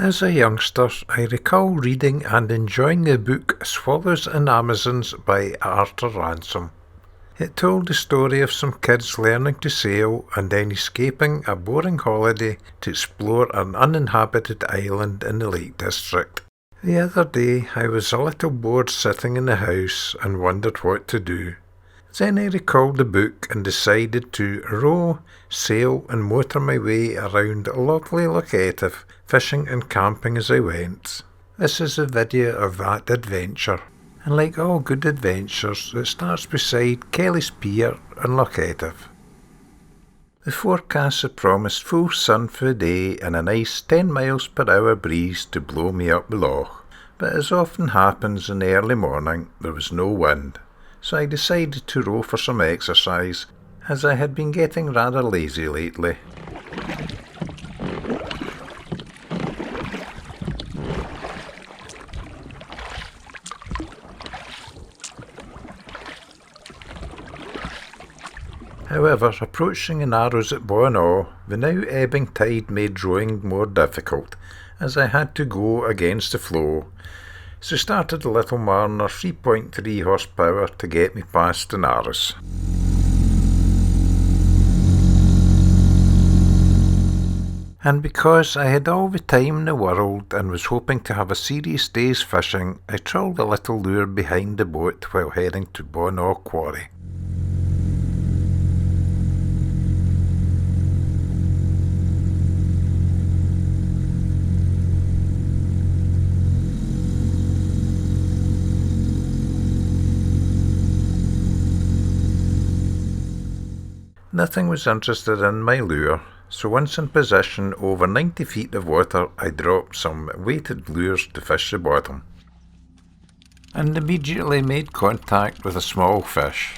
As a youngster, I recall reading and enjoying the book Swallows and Amazons by Arthur Ransome. It told the story of some kids learning to sail and then escaping a boring holiday to explore an uninhabited island in the Lake District. The other day I was a little bored sitting in the house and wondered what to do. Then I recalled the book and decided to row, sail and motor my way around lovely Loch Etive, fishing and camping as I went. This is a video of that adventure, and like all good adventures, it starts beside Kelly's Pier in Loch Etive. The forecast had promised full sun for the day and a nice 10 miles per hour breeze to blow me up the loch, but as often happens in the early morning, there was no wind. So I decided to row for some exercise, as I had been getting rather lazy lately. However, approaching the Narrows at Donny, the now ebbing tide made rowing more difficult, as I had to go against the flow. So started the little Mariner 3.3 horsepower to get me past the Narrows. And because I had all the time in the world and was hoping to have a serious day's fishing, I trolled a little lure behind the boat while heading to Donny Quarry. Nothing was interested in my lure, so once in position over 90 feet of water, I dropped some weighted lures to fish the bottom, and immediately made contact with a small fish.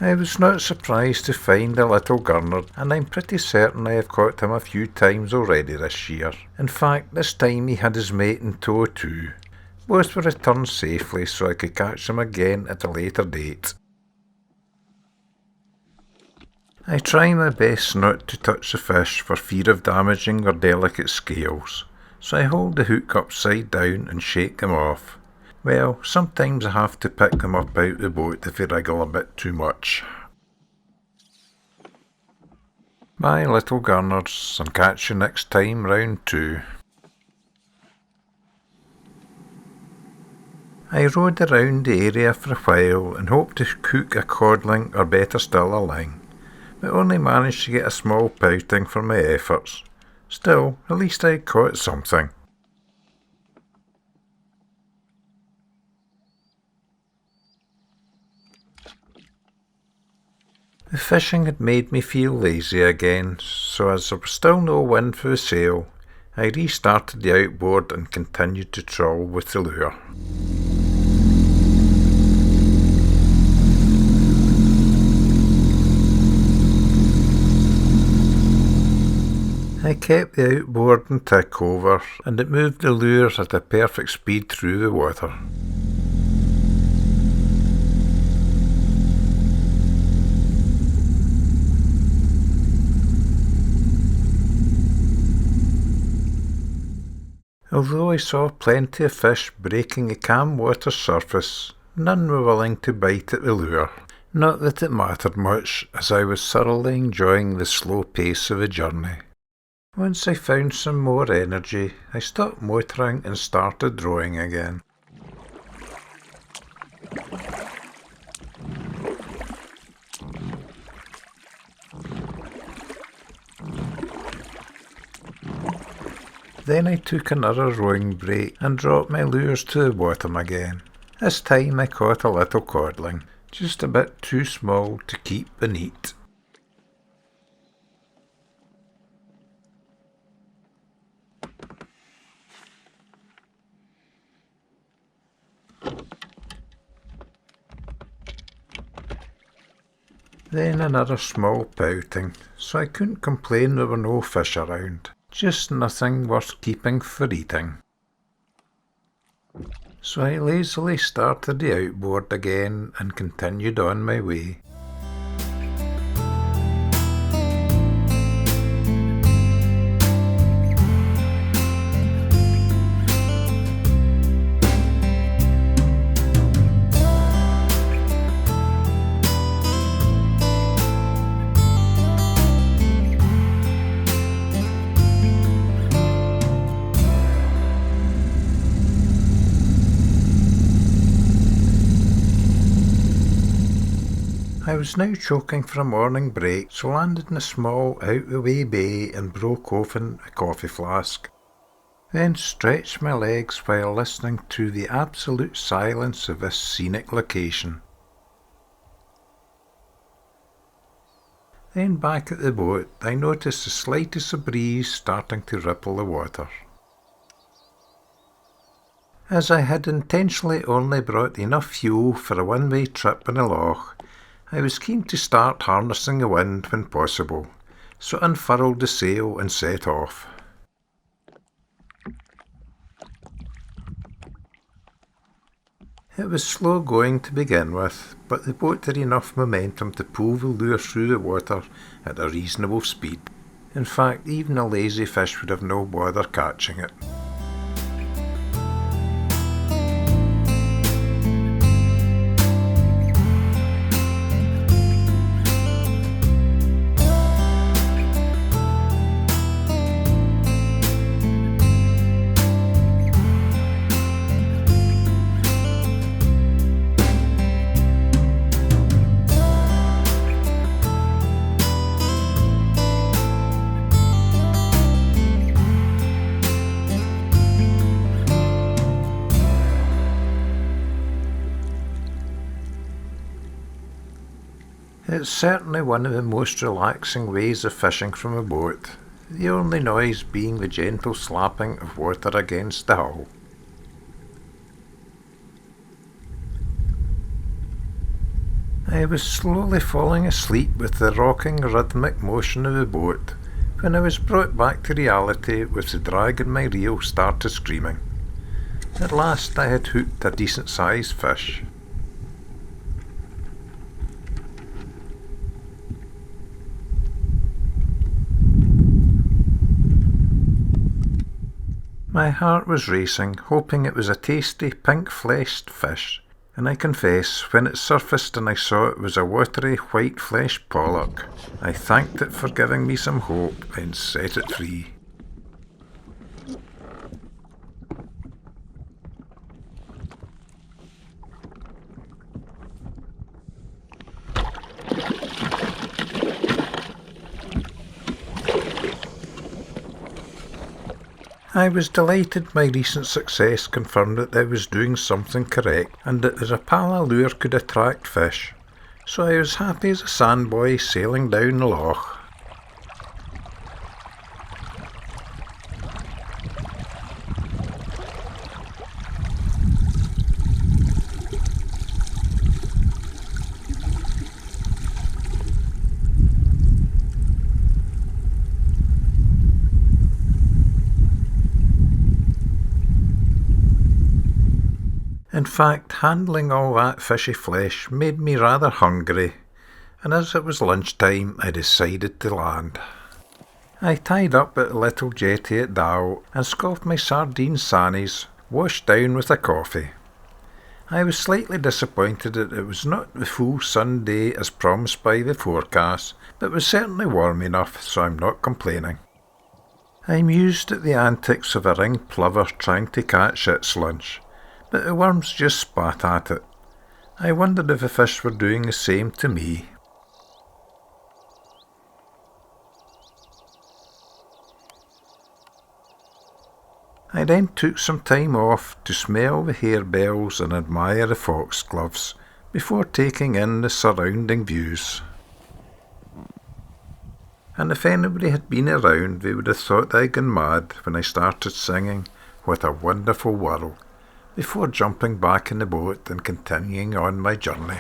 I was not surprised to find a little gurnard, and I'm pretty certain I have caught him a few times already this year. In fact, this time he had his mate in tow too. Both were returned safely so I could catch them again at a later date. I try my best not to touch the fish for fear of damaging their delicate scales, so I hold the hook upside down and shake them off. Well, sometimes I have to pick them up out the boat if they wriggle a bit too much. Bye little Gurnards, and catch you next time round 2. I rowed around the area for a while and hoped to hook a codling or better still a line, but only managed to get a small pouting for my efforts. Still, at least I had caught something. The fishing had made me feel lazy again, so as there was still no wind for the sail, I restarted the outboard and continued to trawl with the lure. I kept the outboard and tick over, and it moved the lure at a perfect speed through the water. Although I saw plenty of fish breaking the calm water surface, none were willing to bite at the lure. Not that it mattered much, as I was thoroughly enjoying the slow pace of the journey. Once I found some more energy, I stopped motoring and started rowing again. Then I took another rowing break and dropped my lures to the bottom again. This time I caught a little codling, just a bit too small to keep the net. Then another small pouting, so I couldn't complain there were no fish around. Just nothing worth keeping for eating. So I lazily started the outboard again and continued on my way. was now choking for a morning break, so landed in a small, out-the-way bay and broke open a coffee flask. Then stretched my legs while listening to the absolute silence of this scenic location. Then back at the boat, I noticed the slightest of breeze starting to ripple the water. As I had intentionally only brought enough fuel for a one-way trip in a loch, I was keen to start harnessing the wind when possible, so unfurled the sail and set off. It was slow going to begin with, but the boat had enough momentum to pull the lure through the water at a reasonable speed. In fact, even a lazy fish would have no bother catching it. It's certainly one of the most relaxing ways of fishing from a boat, the only noise being the gentle slapping of water against the hull. I was slowly falling asleep with the rocking rhythmic motion of the boat when I was brought back to reality with the drag in my reel started screaming. At last I had hooked a decent-sized fish. My heart was racing, hoping it was a tasty, pink-fleshed fish, and I confess, when it surfaced and I saw it was a watery, white-fleshed pollock, I thanked it for giving me some hope and set it free. I was delighted my recent success confirmed that I was doing something correct and that the Rapala lure could attract fish, so I was happy as a sandboy sailing down the loch. In fact, handling all that fishy flesh made me rather hungry, and as it was lunchtime, I decided to land. I tied up at a little jetty at Dow and scoffed my sardine sannies, washed down with a coffee. I was slightly disappointed that it was not the full sun day as promised by the forecast, but was certainly warm enough, so I'm not complaining. I mused at the antics of a ringed plover trying to catch its lunch, but the worms just spat at it. I wondered if the fish were doing the same to me. I then took some time off to smell the harebells and admire the foxgloves before taking in the surrounding views. And if anybody had been around, they would have thought I'd gone mad when I started singing "What a Wonderful World" before jumping back in the boat and continuing on my journey.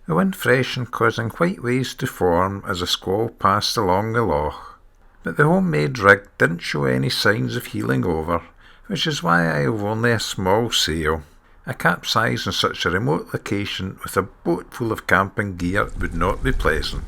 The wind freshened, causing white waves to form as a squall passed along the loch, but the homemade rig didn't show any signs of heeling over, which is why I have only a small sail. A capsize in such a remote location with a boat full of camping gear would not be pleasant.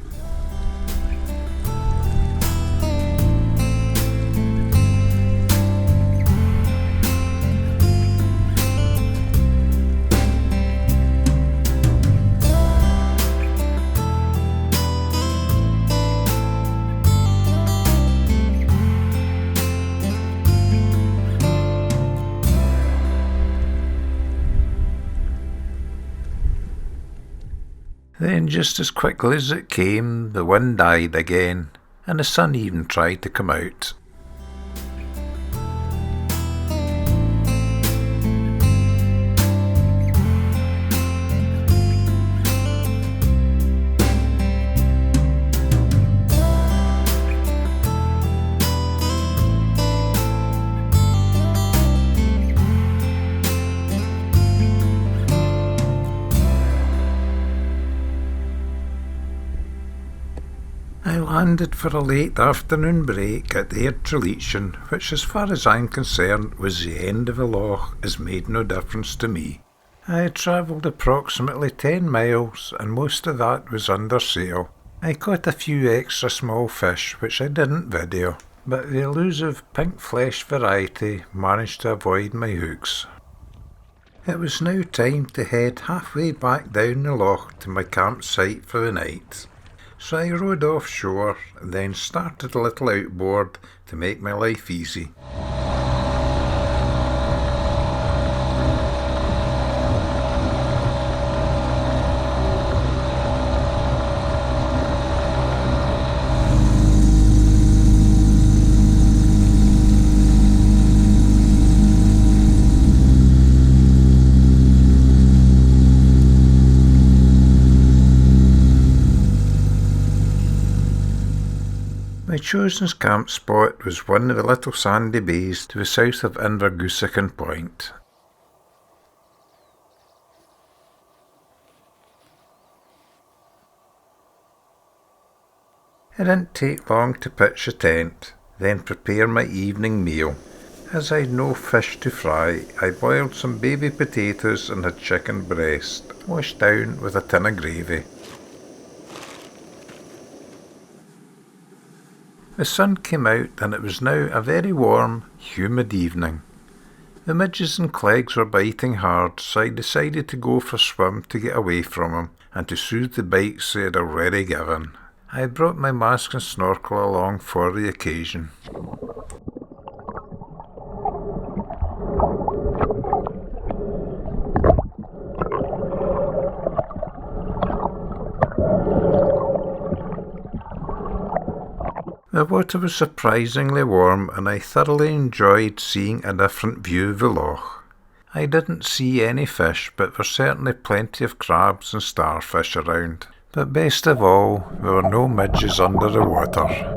Then just as quickly as it came, the wind died again, and the sun even tried to come out. I landed for a late afternoon break at Air Traleachen, which as far as I'm concerned was the end of the loch, as made no difference to me. I had travelled approximately 10 miles, and most of that was under sail. I caught a few extra small fish, which I didn't video, but the elusive pink flesh variety managed to avoid my hooks. It was now time to head halfway back down the loch to my campsite for the night. So I rowed offshore and then started a little outboard to make my life easy. My chosen camp spot was one of the little sandy bays to the south of Invergoosekin Point. It didn't take long to pitch a tent, then prepare my evening meal. As I had no fish to fry, I boiled some baby potatoes and a chicken breast, washed down with a tin of gravy. The sun came out and it was now a very warm, humid evening. The midges and clegs were biting hard, so I decided to go for a swim to get away from them and to soothe the bites they had already given. I had brought my mask and snorkel along for the occasion. The water was surprisingly warm and I thoroughly enjoyed seeing a different view of the loch. I didn't see any fish, but there were certainly plenty of crabs and starfish around. But best of all, there were no midges under the water.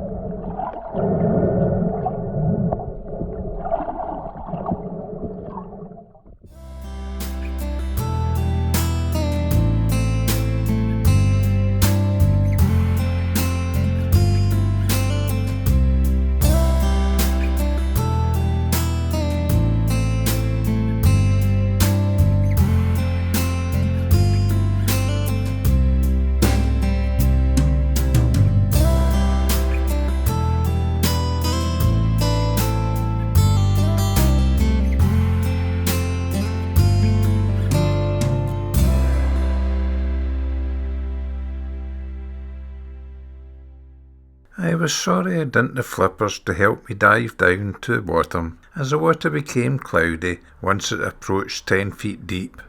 I was sorry I didn't have flippers to help me dive down to the bottom, as the water became cloudy once it approached 10 feet deep.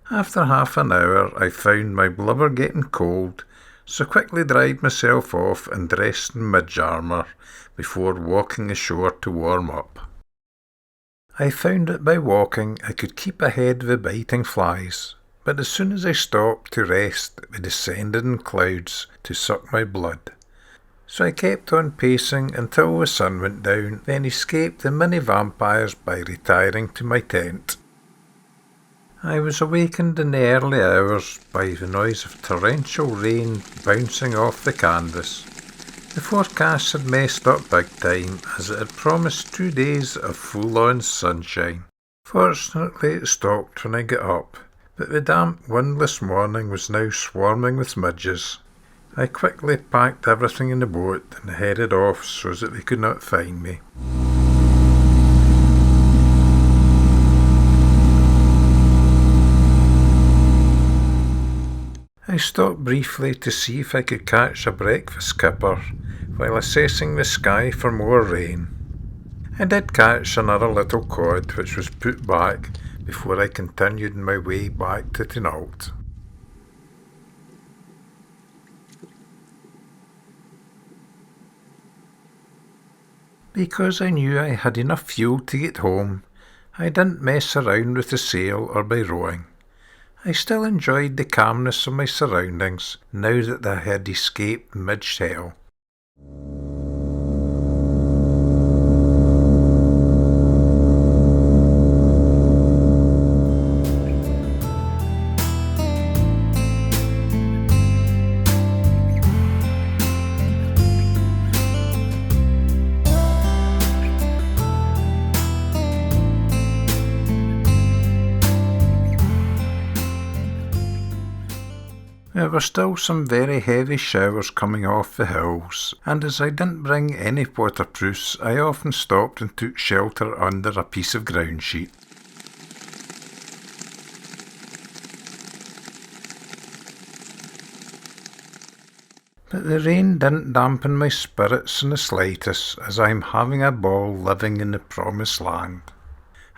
After half an hour I found my blubber getting cold, so quickly dried myself off and dressed in midge armour before walking ashore to warm up. I found that by walking I could keep ahead of the biting flies, but as soon as I stopped to rest they descended in clouds to suck my blood. So I kept on pacing until the sun went down, then escaped the mini vampires by retiring to my tent. I was awakened in the early hours by the noise of torrential rain bouncing off the canvas. The forecast had messed up big time, as it had promised 2 days of full-on sunshine. Fortunately it stopped when I got up, but the damp, windless morning was now swarming with midges. I quickly packed everything in the boat and headed off so that they could not find me. I stopped briefly to see if I could catch a breakfast skipper while assessing the sky for more rain. I did catch another little cod which was put back before I continued my way back to Tinault. Because I knew I had enough fuel to get home, I didn't mess around with the sail or by rowing. I still enjoyed the calmness of my surroundings now that I had escaped mid-shell. There were still some very heavy showers coming off the hills, and as I didn't bring any waterproofs, I often stopped and took shelter under a piece of ground sheet. But the rain didn't dampen my spirits in the slightest, as I am having a ball living in the promised land.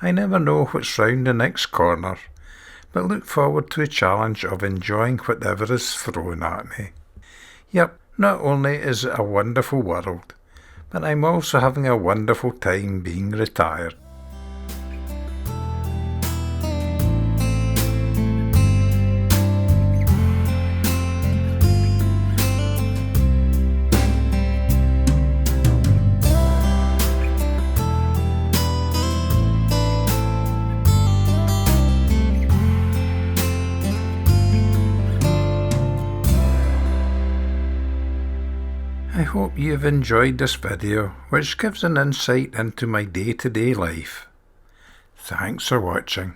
I never know what's round the next corner, but look forward to the challenge of enjoying whatever is thrown at me. Yep, not only is it a wonderful world, but I'm also having a wonderful time being retired. I hope you have enjoyed this video, which gives an insight into my day-to-day life. Thanks for watching.